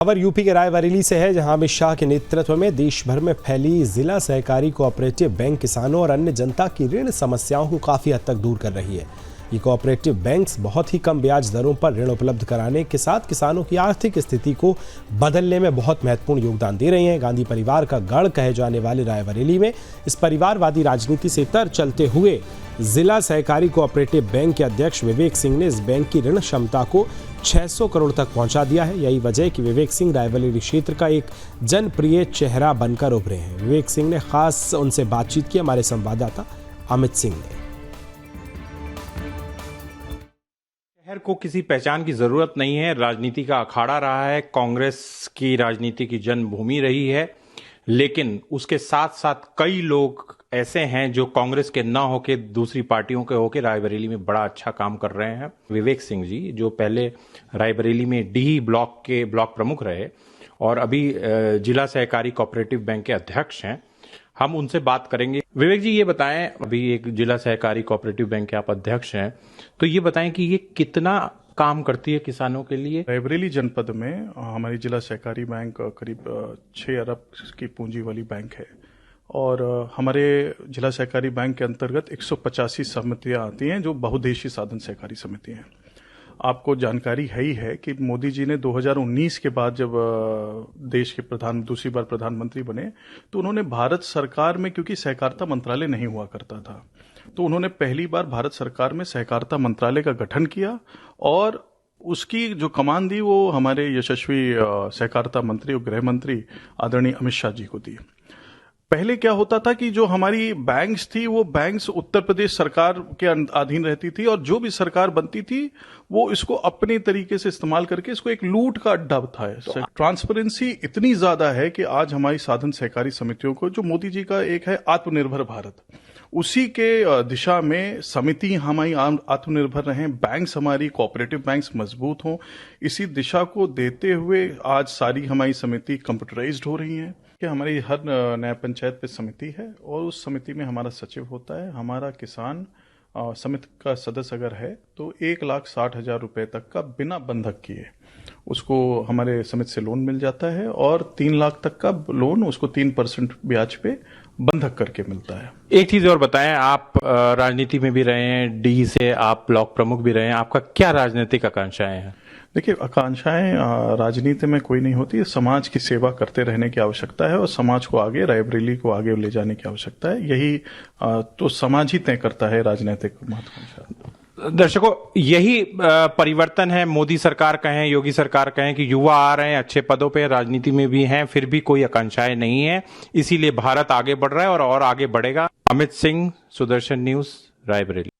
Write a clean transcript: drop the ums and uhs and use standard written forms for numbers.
खबर यूपी के रायबरेली से है, जहां अमित शाह के नेतृत्व में देश भर में फैली जिला सहकारी कोऑपरेटिव बैंक किसानों और अन्य जनता की ऋण समस्याओं को काफी हद तक दूर कर रही है। ये कोऑपरेटिव बैंक्स बहुत ही कम ब्याज दरों पर ऋण उपलब्ध कराने के साथ किसानों की आर्थिक स्थिति को बदलने में बहुत महत्वपूर्ण योगदान दे रही हैं। गांधी परिवार का गढ़ कहे जाने वाले रायबरेली में इस परिवारवादी राजनीति से तर चलते हुए जिला सहकारी कोऑपरेटिव बैंक के अध्यक्ष विवेक सिंह ने इस बैंक की ऋण क्षमता को 600 करोड़ तक पहुंचा दिया है। यही वजह है कि विवेक सिंह रायबरेली क्षेत्र का एक जनप्रिय चेहरा बनकर उभरे हैं। विवेक सिंह ने खास उनसे बातचीत की हमारे संवाददाता अमित सिंह ने। शहर को किसी पहचान की जरूरत नहीं है। राजनीति का अखाड़ा रहा है, कांग्रेस की राजनीति की जन्मभूमि रही है, लेकिन उसके साथ साथ कई लोग ऐसे हैं जो कांग्रेस के ना होके दूसरी पार्टियों के होके रायबरेली में बड़ा अच्छा काम कर रहे हैं। विवेक सिंह जी जो पहले रायबरेली में डी ब्लॉक के ब्लॉक प्रमुख रहे और अभी जिला सहकारी कोऑपरेटिव बैंक के अध्यक्ष हैं, हम उनसे बात करेंगे। विवेक जी ये बताएं, अभी एक जिला सहकारी कोऑपरेटिव बैंक के आप अध्यक्ष हैं, तो ये बताएं कि ये कितना काम करती है किसानों के लिए। रायबरेली जनपद में हमारी जिला सहकारी बैंक करीब 6 अरब की पूंजी वाली बैंक है और हमारे जिला सहकारी बैंक के अंतर्गत 185 समितियां आती हैं जो बहुउद्देशीय साधन सहकारी समिति हैं। आपको जानकारी है ही है कि मोदी जी ने 2019 के बाद जब देश के दूसरी बार प्रधानमंत्री बने तो उन्होंने भारत सरकार में, क्योंकि सहकारिता मंत्रालय नहीं हुआ करता था, तो उन्होंने पहली बार भारत सरकार में सहकारिता मंत्रालय का गठन किया और उसकी जो कमान दी वो हमारे यशस्वी सहकारिता मंत्री और गृह मंत्री आदरणीय अमित शाह जी को दी। पहले क्या होता था कि जो हमारी बैंक्स थी वो बैंक्स उत्तर प्रदेश सरकार के अधीन रहती थी और जो भी सरकार बनती थी वो इसको अपने तरीके से इस्तेमाल करके इसको एक लूट का अड्डा था। ट्रांसपेरेंसी इतनी ज्यादा है कि आज हमारी साधन सहकारी समितियों को, जो मोदी जी का एक है आत्मनिर्भर भारत, उसी के दिशा में समिति हमारी आत्मनिर्भर रहें, बैंक्स हमारी कोऑपरेटिव बैंक्स मजबूत हों, इसी दिशा को देते हुए आज सारी हमारी समिति कंप्यूटराइज्ड हो रही हैं कि हमारी हर नया पंचायत पे समिति है और उस समिति में हमारा सचिव होता है। हमारा किसान समिति का सदस्य अगर है तो 1,60,000 रुपए तक का बिना बंधक किए उसको हमारे समिति से लोन मिल जाता है और 3 लाख तक का लोन उसको 3% ब्याज पे बंधक करके मिलता है। एक चीज और बताएं, आप राजनीति में भी रहे हैं, डी से आप ब्लॉक प्रमुख भी रहे हैं, आपका क्या राजनीतिक आकांक्षाएं हैं? देखिए, आकांक्षाएं राजनीति में कोई नहीं होती, समाज की सेवा करते रहने की आवश्यकता है और समाज को आगे, रायबरेली को आगे ले जाने की आवश्यकता है। यही तो समाज ही तय करता है राजनीतिक महत्वाकांक्षा। दर्शकों, यही परिवर्तन है। मोदी सरकार कहें, योगी सरकार कहें कि युवा आ रहे हैं, अच्छे पदों पे राजनीति में भी हैं, फिर भी कोई आकांक्षाएं नहीं है। इसीलिए भारत आगे बढ़ रहा है और आगे बढ़ेगा। अमित सिंह, सुदर्शन न्यूज, रायबरेली।